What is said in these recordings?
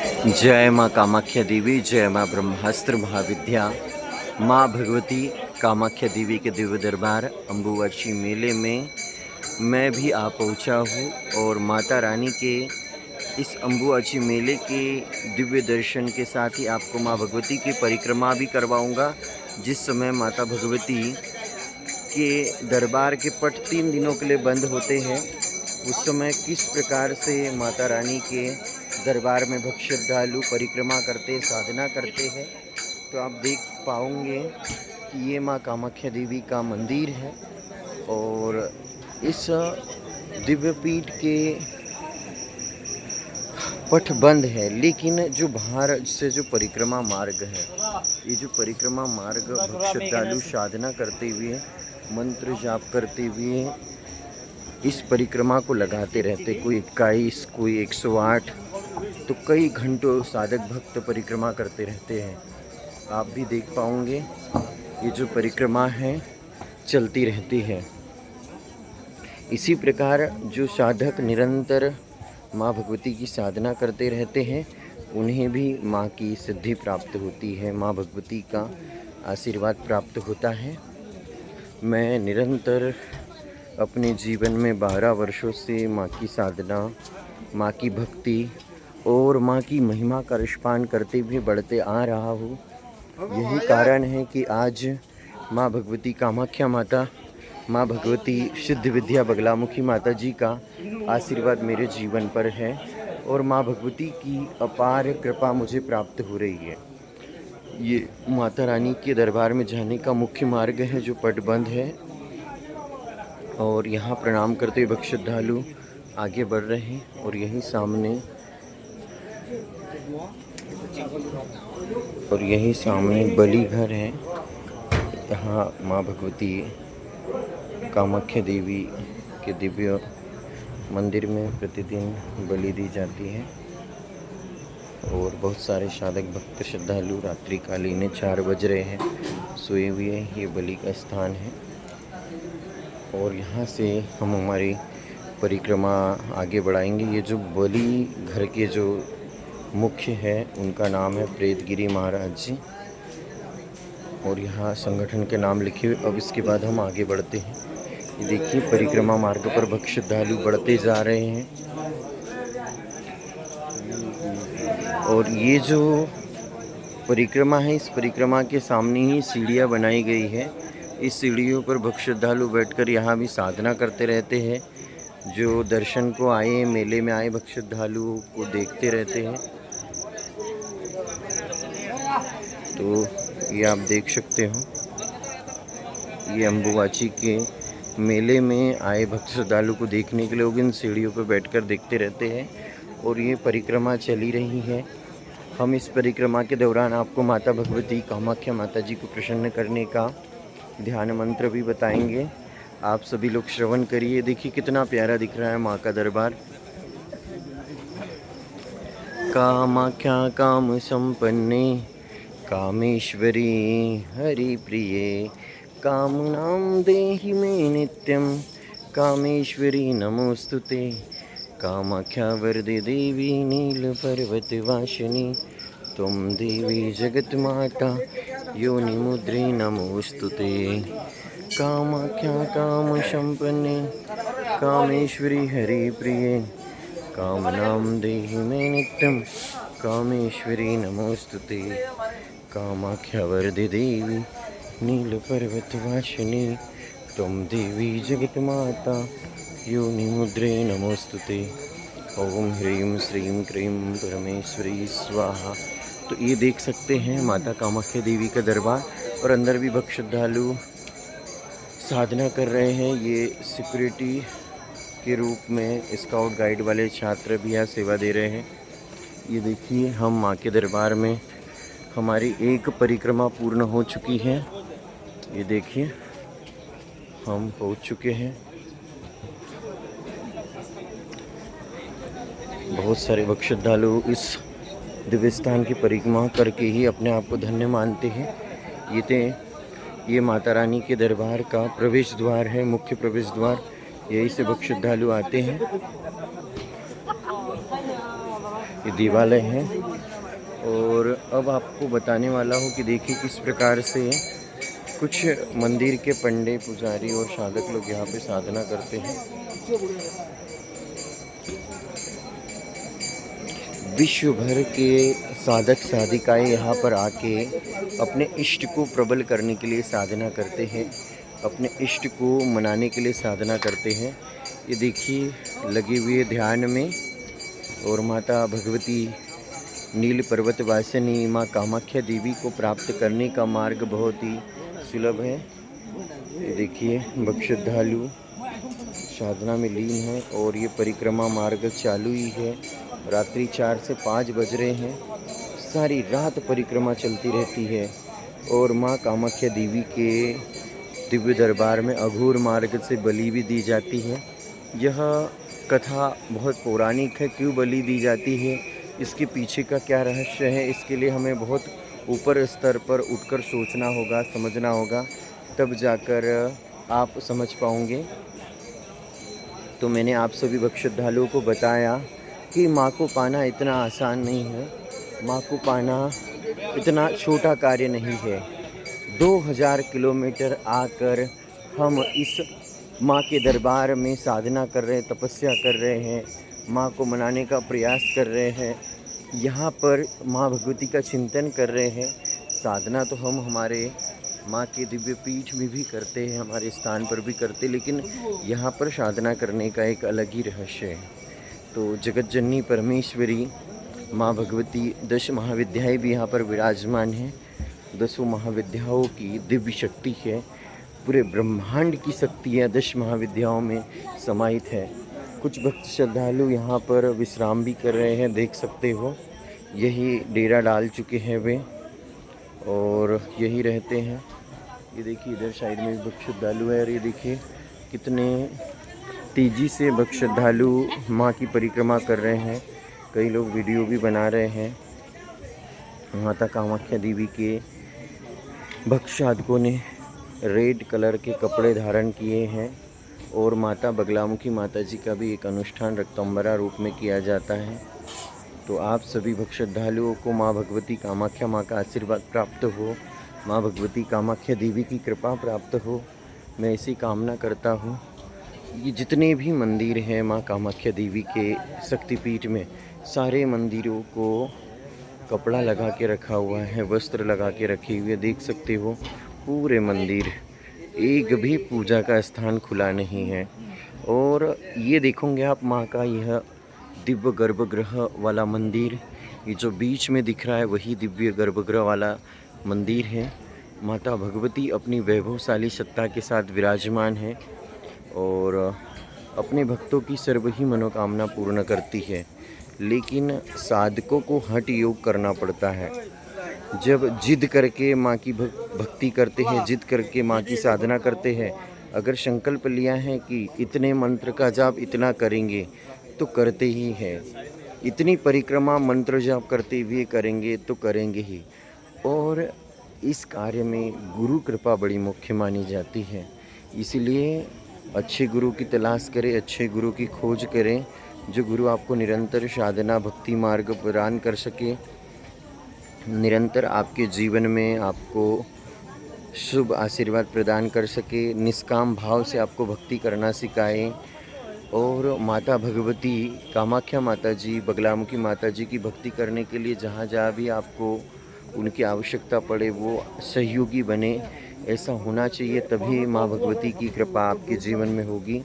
जय माँ कामाख्या देवी, जय माँ ब्रह्मास्त्र महाविद्या। माँ भगवती कामाख्या देवी के दिव्य दरबार अम्बुवाची मेले में मैं भी आ पहुँचा हूँ और माता रानी के इस अम्बुवाची मेले के दिव्य दर्शन के साथ ही आपको माँ भगवती की परिक्रमा भी करवाऊँगा। जिस समय माता भगवती के दरबार के पट 3 दिनों के लिए बंद होते हैं, उस समय किस प्रकार से माता रानी के दरबार में भक्त श्रद्धालु परिक्रमा करते, साधना करते हैं, तो आप देख पाओगे कि ये माँ कामाख्या देवी का मंदिर है। और इस दिव्य पीठ के पट बंद है, लेकिन जो बाहर से जो परिक्रमा मार्ग है, ये जो परिक्रमा मार्ग भक्त श्रद्धालु साधना करते हुए, मंत्र जाप करते हुए इस परिक्रमा को लगाते रहते। कोई 21, कोई 108, तो कई घंटों साधक भक्त परिक्रमा करते रहते हैं। आप भी देख पाओगे ये जो परिक्रमा है चलती रहती है। इसी प्रकार जो साधक निरंतर माँ भगवती की साधना करते रहते हैं, उन्हें भी माँ की सिद्धि प्राप्त होती है, माँ भगवती का आशीर्वाद प्राप्त होता है। मैं निरंतर अपने जीवन में 12 वर्षों से माँ की साधना, माँ की भक्ति और माँ की महिमा का रसपान करते हुए बढ़ते आ रहा हूँ। यही कारण है कि आज माँ भगवती कामाख्या माता, माँ भगवती सिद्ध विद्या बगलामुखी माता जी का आशीर्वाद मेरे जीवन पर है और माँ भगवती की अपार कृपा मुझे प्राप्त हो रही है। ये माता रानी के दरबार में जाने का मुख्य मार्ग है जो पटबंध है, और यहाँ प्रणाम करते हुए भक्त श्रद्धालु आगे बढ़ रहे हैं। और यही सामने बलि घर है। यहाँ माँ भगवती कामाख्या देवी के दिव्य मंदिर में प्रतिदिन बलि दी जाती है और बहुत सारे साधक भक्त श्रद्धालु रात्रिकालीन 4 बज रहे हैं, सोए हुए। ये बलि का स्थान है और यहाँ से हम हमारी परिक्रमा आगे बढ़ाएंगे। ये जो बलि घर के जो मुख्य है उनका नाम है प्रेतगिरी महाराज जी, और यहाँ संगठन के नाम लिखे हुए। अब इसके बाद हम आगे बढ़ते हैं। ये देखिए परिक्रमा मार्ग पर भक्त श्रद्धालु बढ़ते जा रहे हैं। और ये जो परिक्रमा है, इस परिक्रमा के सामने ही सीढ़ियाँ बनाई गई है। इस सीढ़ियों पर भक्त श्रद्धालु बैठकर यहाँ भी साधना करते रहते हैं। जो दर्शन को आए, मेले में आए भक्त श्रद्धालुओं को देखते रहते हैं। तो ये आप देख सकते हो, ये अम्बुवाची के मेले में आए भक्त श्रद्धालु को देखने के लिए लोग इन सीढ़ियों पर बैठकर देखते रहते हैं। और ये परिक्रमा चली रही है। हम इस परिक्रमा के दौरान आपको माता भगवती कामाख्या माता जी को प्रसन्न करने का ध्यान मंत्र भी बताएंगे। आप सभी लोग श्रवण करिए। देखिए कितना प्यारा दिख रहा है माँ का दरबार। कामाख्या काम संपन्ने कामेश्वरी हरि प्रिये कामनां देहि मे नित्यं कामेश्वरी नमोस्तुते। कामाख्या वरदे देवी नील पर्वत वासिनी तुम देवी जगत माता योनि मुद्रे नमोस्तुते। कामाख्या काम संपन्ने कामेश्वरी हरि प्रिये कामनां देहि मे नित्यं कामेश्वरी नमोस्तुते। कामाख्या वरदे देवी नील पर्वत वासिनी तुम देवी जगत माता योनि मुद्रे नमोस्तुते। ओम ह्रीं श्रीं क्रीं परमेश्वरी स्वाहा। तो ये देख सकते हैं माता कामाख्या देवी का दरबार, और अंदर भी भक्त श्रद्धालु साधना कर रहे हैं। ये सिक्योरिटी के रूप में स्काउट गाइड वाले छात्र भी यहाँ सेवा दे रहे हैं। ये देखिए हम माँ के दरबार में, हमारी एक परिक्रमा पूर्ण हो चुकी है। ये देखिए हम पहुँच चुके हैं। बहुत सारे भक्त श्रद्धालु इस दिव्य स्थान की परिक्रमा करके ही अपने आप को धन्य मानते हैं। ये माता रानी के दरबार का प्रवेश द्वार है, मुख्य प्रवेश द्वार। यही से भक्त श्रद्धालु आते हैं। ये देवालय है। और अब आपको बताने वाला हूँ कि देखिए किस प्रकार से कुछ मंदिर के पंडे, पुजारी और साधक लोग यहाँ पे साधना करते हैं। विश्व भर के साधक साधिकाएं यहाँ पर आके अपने इष्ट को प्रबल करने के लिए साधना करते हैं, अपने इष्ट को मनाने के लिए साधना करते हैं। ये देखिए लगे हुए ध्यान में। और माता भगवती नील पर्वत वासिनी माँ कामाख्या देवी को प्राप्त करने का मार्ग बहुत ही सुलभ है। ये देखिए भक्त श्रद्धालु साधना में लीन है और ये परिक्रमा मार्ग चालू ही है। रात्रि 4 से 5 बज रहे हैं, सारी रात परिक्रमा चलती रहती है। और माँ कामाख्या देवी के दिव्य दरबार में अघोर मार्ग से बलि भी दी जाती है। यह कथा बहुत पौराणिक है। क्यों बलि दी जाती है, इसके पीछे का क्या रहस्य है, इसके लिए हमें बहुत ऊपर स्तर पर उठकर सोचना होगा, समझना होगा, तब जाकर आप समझ पाओगे। तो मैंने आप सभी भक्त श्रद्धालुओं को बताया कि माँ को पाना इतना आसान नहीं है, माँ को पाना इतना छोटा कार्य नहीं है। 2000 किलोमीटर आकर हम इस माँ के दरबार में साधना कर रहे हैं, तपस्या कर रहे हैं, माँ को मनाने का प्रयास कर रहे हैं, यहाँ पर माँ भगवती का चिंतन कर रहे हैं। साधना तो हम हमारे माँ के दिव्य पीठ में भी करते हैं, हमारे स्थान पर भी करते, लेकिन यहाँ पर साधना करने का एक अलग ही रहस्य है। तो जगत जननी परमेश्वरी माँ भगवती 10 महाविद्याएँ भी यहाँ पर विराजमान हैं। 10 महाविद्याओं की दिव्य शक्ति है, पूरे ब्रह्मांड की शक्तियाँ 10 महाविद्याओं में समाहित है। कुछ भक्त श्रद्धालु यहाँ पर विश्राम भी कर रहे हैं, देख सकते हो। यही डेरा डाल चुके हैं वे और यही रहते हैं। ये देखिए इधर साइड में भक्त श्रद्धालु है और ये देखिए कितने तेज़ी से भक्त श्रद्धालु माँ की परिक्रमा कर रहे हैं। कई लोग वीडियो भी बना रहे हैं। माता कामाख्या देवी के भक्त साधकों ने रेड कलर के कपड़े धारण किए हैं और माता बगलामुखी माता जी का भी एक अनुष्ठान रक्तंबरा रूप में किया जाता है। तो आप सभी भक्त श्रद्धालुओं को माँ भगवती कामाख्या माँ का आशीर्वाद प्राप्त हो, माँ भगवती कामाख्या देवी की कृपा प्राप्त हो, मैं ऐसी कामना करता हूँ। ये जितने भी मंदिर हैं माँ कामाख्या देवी के शक्तिपीठ में, सारे मंदिरों को कपड़ा लगा के रखा हुआ है, वस्त्र लगा के रखे हुए, देख सकते हो। पूरे मंदिर, एक भी पूजा का स्थान खुला नहीं है। और ये देखोगे आप माँ का यह दिव्य गर्भगृह वाला मंदिर, ये जो बीच में दिख रहा है वही दिव्य गर्भगृह वाला मंदिर है। माता भगवती अपनी वैभवशाली सत्ता के साथ विराजमान है और अपने भक्तों की सर्व ही मनोकामना पूर्ण करती है। लेकिन साधकों को हठ योग करना पड़ता है। जब जिद करके माँ की भक्ति करते हैं, जिद करके माँ की साधना करते हैं, अगर संकल्प लिया है कि इतने मंत्र का जाप इतना करेंगे तो करते ही हैं। इतनी परिक्रमा मंत्र जाप करते हुए करेंगे तो करेंगे ही। और इस कार्य में गुरु कृपा बड़ी मुख्य मानी जाती है। इसलिए अच्छे गुरु की तलाश करें, अच्छे गुरु की खोज करें, जो गुरु आपको निरंतर साधना भक्ति मार्ग प्रदान कर सके, निरंतर आपके जीवन में आपको शुभ आशीर्वाद प्रदान कर सके, निष्काम भाव से आपको भक्ति करना सिखाए। और माता भगवती कामाख्या माता जी, बगलामुखी माता जी की भक्ति करने के लिए जहाँ जहाँ भी आपको उनकी आवश्यकता पड़े वो सहयोगी बने, ऐसा होना चाहिए। तभी माँ भगवती की कृपा आपके जीवन में होगी।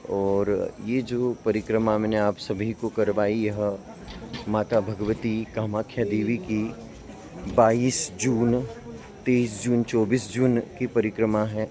और ये जो परिक्रमा मैंने आप सभी को करवाई, यह माता भगवती कामाख्या देवी की 22 जून, 23 जून, 24 जून की परिक्रमा है।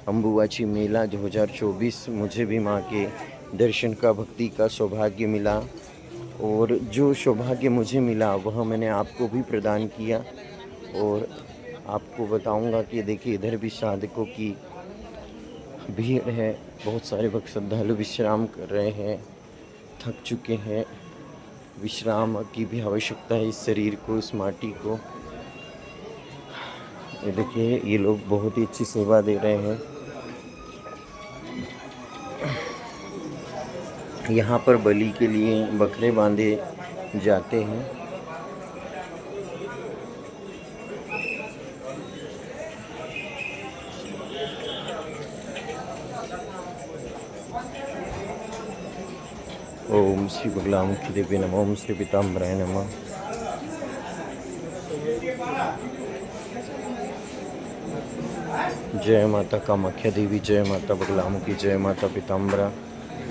अम्बुबाची मेला 2024। मुझे भी माँ के दर्शन का, भक्ति का सौभाग्य मिला और जो सौभाग्य मुझे मिला वह मैंने आपको भी प्रदान किया। और आपको बताऊंगा कि देखिए इधर भी साधकों की भीड़ है, बहुत सारे भक्त श्रद्धालु विश्राम कर रहे हैं, थक चुके हैं। विश्राम की भी आवश्यकता है इस शरीर को, इस माटी को। ये देखिए ये लोग बहुत ही अच्छी सेवा दे रहे हैं। यहाँ पर बलि के लिए बकरे बांधे जाते हैं। ओम श्री बगलामुखी देवी नमः। ओम श्री पीताम्बराय नमः। जय माता कामाख्या देवी, जय माता बगलामुखी, जय माता पीताम्बरा,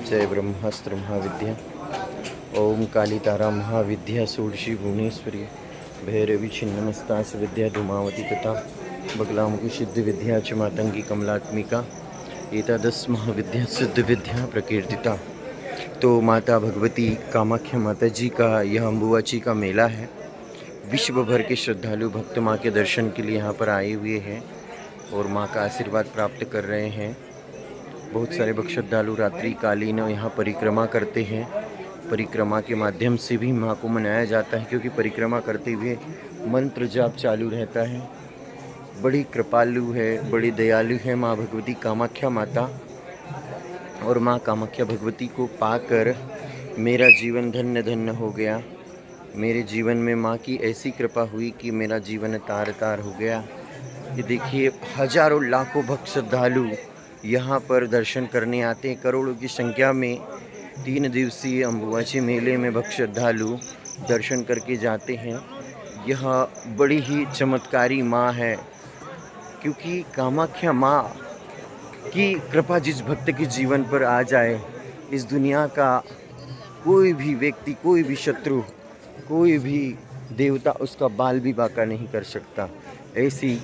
जय ब्रह्मास्त्र महाविद्या। ओम काली तारा महाविद्या षोडशी भुवनेश्वरी भैरवी छिन्नमस्ता विद्या धूमावती तथा बगलामुखी सिद्ध विद्या च मातंगी कमलात्मिका एकादश महाविद्या सिद्ध विद्या प्रकीर्तिता। तो माता भगवती कामाख्या माता जी का यह अम्बुबाची का मेला है। विश्व भर के श्रद्धालु भक्त माँ के दर्शन के लिए यहाँ पर आए हुए हैं और माँ का आशीर्वाद प्राप्त कर रहे हैं। बहुत सारे भक्त श्रद्धालु रात्रि कालीन यहाँ परिक्रमा करते हैं। परिक्रमा के माध्यम से भी माँ को मनाया जाता है, क्योंकि परिक्रमा करते हुए मंत्र जाप चालू रहता है। बड़ी कृपालु है, बड़ी दयालु है माँ भगवती कामाख्या माता। और माँ कामाख्या भगवती को पाकर मेरा जीवन धन्य धन्य हो गया। मेरे जीवन में माँ की ऐसी कृपा हुई कि मेरा जीवन तार तार हो गया। ये देखिए, हजारों लाखों भक्त श्रद्धालु यहाँ पर दर्शन करने आते हैं। करोड़ों की संख्या में 3 दिवसीय अम्बुबाची मेले में भक्त श्रद्धालु दर्शन करके जाते हैं। यह बड़ी ही चमत्कारी माँ है, क्योंकि कामाख्या माँ की कृपा जिस भक्त के जीवन पर आ जाए, इस दुनिया का कोई भी व्यक्ति, कोई भी शत्रु, कोई भी देवता उसका बाल भी बांका नहीं कर सकता। ऐसी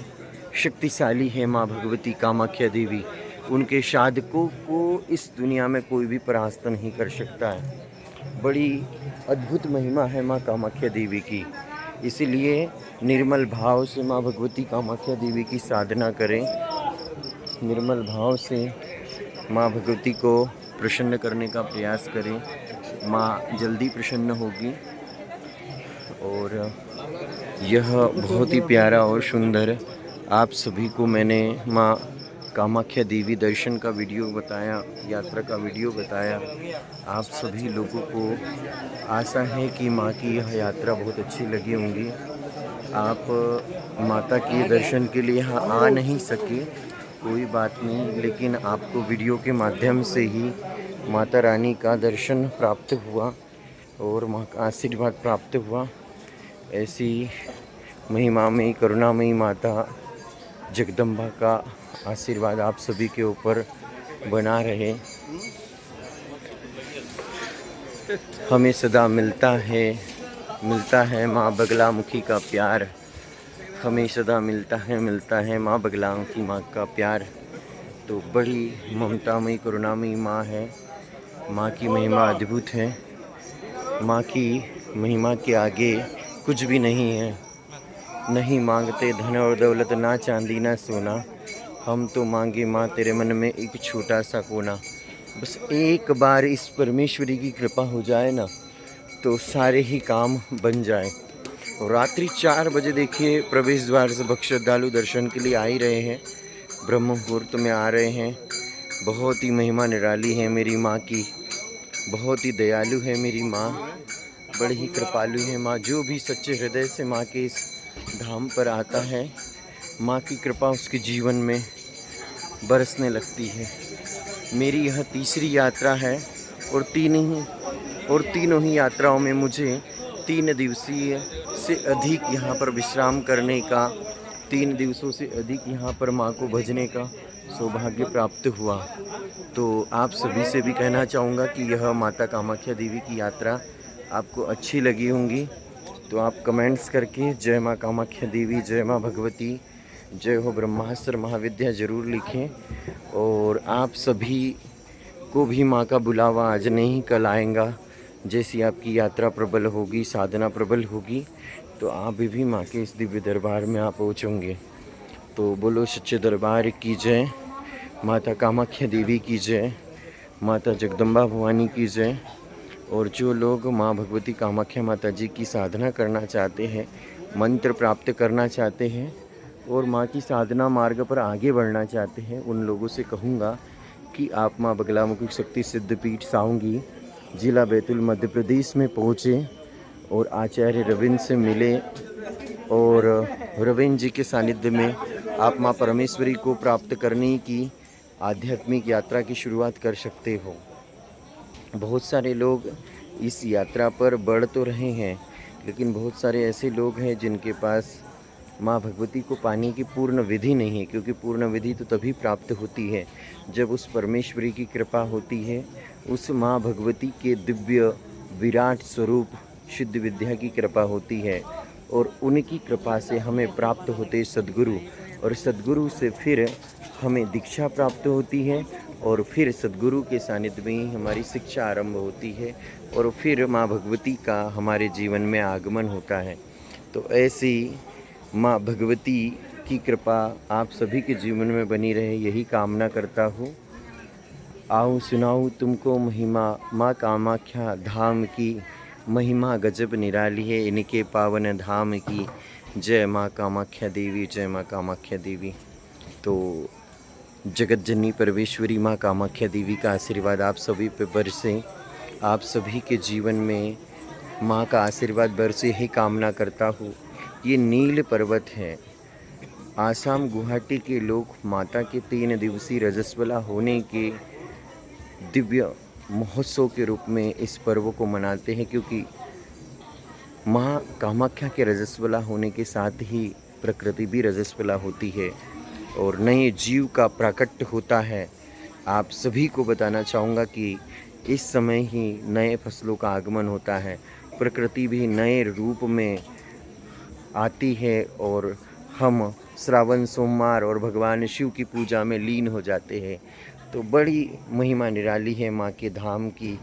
शक्तिशाली है माँ भगवती कामाख्या देवी। उनके साधकों को इस दुनिया में कोई भी परास्त नहीं कर सकता है। बड़ी अद्भुत महिमा है माँ कामाख्या देवी की। इसलिए निर्मल भाव से माँ भगवती कामाख्या देवी की साधना करें। निर्मल भाव से माँ भगवती को प्रसन्न करने का प्रयास करें। माँ जल्दी प्रसन्न होगी। और यह बहुत ही प्यारा और सुंदर आप सभी को मैंने माँ कामाख्या देवी दर्शन का वीडियो बताया, यात्रा का वीडियो बताया। आप सभी लोगों को आशा है कि माँ की यह यात्रा बहुत अच्छी लगी होंगी। आप माता के दर्शन के लिए यहाँ आ नहीं सके, कोई बात नहीं, लेकिन आपको वीडियो के माध्यम से ही माता रानी का दर्शन प्राप्त हुआ और माँ का आशीर्वाद प्राप्त हुआ। ऐसी महिमामयी करुणामयी माता जगदम्बा का आशीर्वाद आप सभी के ऊपर बना रहे। हमें सदा मिलता है माँ बगलामुखी का प्यार। हमें सदा मिलता है माँ बगलामुखी माँ का प्यार। तो बड़ी ममतामयी करुणामयी माँ है। माँ की महिमा अद्भुत है। माँ की महिमा के आगे कुछ भी नहीं है। नहीं मांगते धन और दौलत, ना चांदी ना सोना, हम तो मांगे माँ तेरे मन में एक छोटा सा कोना। बस एक बार इस परमेश्वरी की कृपा हो जाए ना, तो सारे ही काम बन जाए। और रात्रि 4 बजे देखिए प्रवेश द्वार से भक्त श्रद्धालु दर्शन के लिए आ ही रहे हैं। ब्रह्म मुहूर्त में आ रहे हैं। बहुत ही महिमा निराली है मेरी माँ की। बहुत ही दयालु है मेरी माँ। बड़ी ही कृपालु है माँ। जो भी सच्चे हृदय से माँ के इस धाम पर आता है, माँ की कृपा उसके जीवन में बरसने लगती है। मेरी यह तीसरी यात्रा है और तीनों ही यात्राओं में मुझे 3 दिवसीय से अधिक यहाँ पर विश्राम करने का, 3 दिवसों से अधिक यहाँ पर माँ को भजने का सौभाग्य प्राप्त हुआ। तो आप सभी से भी कहना चाहूँगा कि यह माता कामाख्या देवी की यात्रा आपको अच्छी लगी होंगी। तो आप कमेंट्स करके जय माँ कामाख्या देवी, जय माँ भगवती, जय हो ब्रह्मास्त्र महाविद्या ज़रूर लिखें। और आप सभी को भी माँ का बुलावा आज नहीं कल आएगा। जैसी आपकी यात्रा प्रबल होगी, साधना प्रबल होगी, तो आप भी माँ के इस दिव्य दरबार में आप पहुँचोगे। तो बोलो सच्चे दरबार की जय, माता कामाख्या देवी की जय, माता जगदम्बा भवानी की जय। और जो लोग माँ भगवती कामाख्या माता जी की साधना करना चाहते हैं, मंत्र प्राप्त करना चाहते हैं और माँ की साधना मार्ग पर आगे बढ़ना चाहते हैं, उन लोगों से कहूँगा कि आप माँ बगलामुखी शक्ति सिद्धपीठ साऊंगी, जिला बैतूल मध्य प्रदेश में पहुँचें और आचार्य रविंद्र से मिले और रविंद्र जी के सानिध्य में आप माँ परमेश्वरी को प्राप्त करने की आध्यात्मिक यात्रा की शुरुआत कर सकते हो। बहुत सारे लोग इस यात्रा पर बढ़ तो रहे हैं, लेकिन बहुत सारे ऐसे लोग हैं जिनके पास माँ भगवती को पाने की पूर्ण विधि नहीं है, क्योंकि पूर्ण विधि तो तभी प्राप्त होती है जब उस परमेश्वरी की कृपा होती है, उस माँ भगवती के दिव्य विराट स्वरूप शुद्ध विद्या की कृपा होती है, और उनकी कृपा से हमें प्राप्त होते सद्गुरु, और सद्गुरु से फिर हमें दीक्षा प्राप्त होती है, और फिर सद्गुरु के सानिध्य में ही हमारी शिक्षा आरंभ होती है, और फिर माँ भगवती का हमारे जीवन में आगमन होता है। तो ऐसी माँ भगवती की कृपा आप सभी के जीवन में बनी रहे, यही कामना करता हूँ। आओ सुनाऊँ तुमको महिमा माँ कामाख्या धाम की, महिमा गजब निराली है इनके पावन धाम की। जय माँ कामाख्या देवी, जय माँ कामाख्या देवी। तो जगत जननी परमेश्वरी माँ कामाख्या देवी का आशीर्वाद आप सभी पे बरसे, आप सभी के जीवन में माँ का आशीर्वाद बरसे ही कामना करता हूँ। ये नील पर्वत है। आसाम गुवाहाटी के लोग माता के 3 दिवसीय रजस्वला होने के दिव्य महोत्सव के रूप में इस पर्व को मनाते हैं, क्योंकि माँ कामाख्या के रजस्वला होने के साथ ही प्रकृति भी रजस्वला होती है और नए जीव का प्राकट्य होता है। आप सभी को बताना चाहूँगा कि इस समय ही नए फसलों का आगमन होता है, प्रकृति भी नए रूप में आती है और हम श्रावण सोमवार और भगवान शिव की पूजा में लीन हो जाते हैं। तो बड़ी महिमा निराली है माँ के धाम की,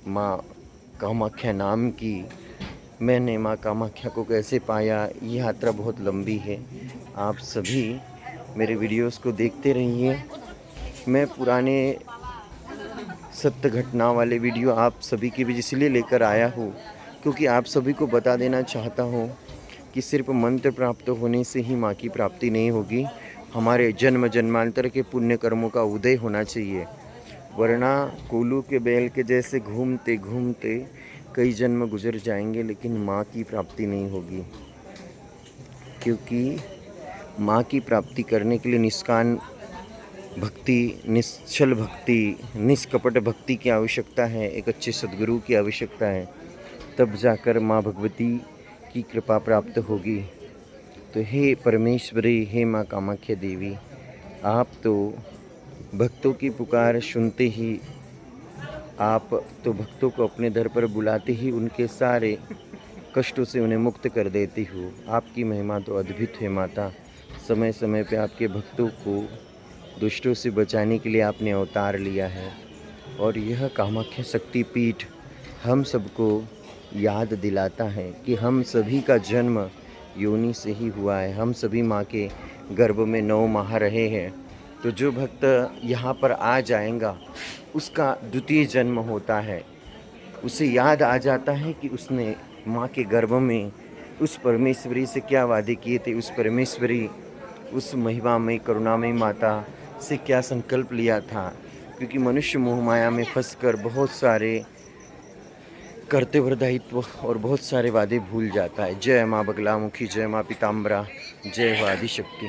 माँ कामाख्या नाम की। मैंने माँ कामाख्या को कैसे पाया, ये यात्रा बहुत लंबी है। आप सभी मेरे वीडियोस को देखते रहिए। मैं पुराने सत्य घटना वाले वीडियो आप सभी के बीच इसलिए लेकर आया हूँ, क्योंकि आप सभी को बता देना चाहता हूँ कि सिर्फ मंत्र प्राप्त होने से ही माँ की प्राप्ति नहीं होगी, हमारे जन्म जन्मांतर के पुण्य कर्मों का उदय होना चाहिए। वरना कोलू के बैल के जैसे घूमते घूमते कई जन्म गुजर जाएंगे, लेकिन माँ की प्राप्ति नहीं होगी। क्योंकि माँ की प्राप्ति करने के लिए निष्काम भक्ति, निश्चल भक्ति, निष्कपट भक्ति की आवश्यकता है, एक अच्छे सद्गुरु की आवश्यकता है, तब जाकर माँ भगवती की कृपा प्राप्त होगी। तो हे परमेश्वरी, हे माँ कामाख्या देवी, आप तो भक्तों की पुकार सुनते ही, आप तो भक्तों को अपने दर पर बुलाते ही उनके सारे कष्टों से उन्हें मुक्त कर देती हो। आपकी महिमा तो अद्भुत है माता। समय समय पे आपके भक्तों को दुष्टों से बचाने के लिए आपने अवतार लिया है, और यह कामाख्या शक्तिपीठ हम सबको याद दिलाता है कि हम सभी का जन्म योनि से ही हुआ है। हम सभी माँ के गर्भ में 9 माह रहे हैं। तो जो भक्त यहाँ पर आ जाएगा उसका द्वितीय जन्म होता है। उसे याद आ जाता है कि उसने माँ के गर्भ में उस परमेश्वरी से क्या वादे किए थे, उस परमेश्वरी, उस महिमामय करुणामय माता से क्या संकल्प लिया था। क्योंकि मनुष्य मोह माया में फंसकर बहुत सारे कर्तव्य दायित्व और बहुत सारे वादे भूल जाता है। जय माँ बगलामुखी, जय माँ पीताम्बरा, जय हो आदिशक्ति।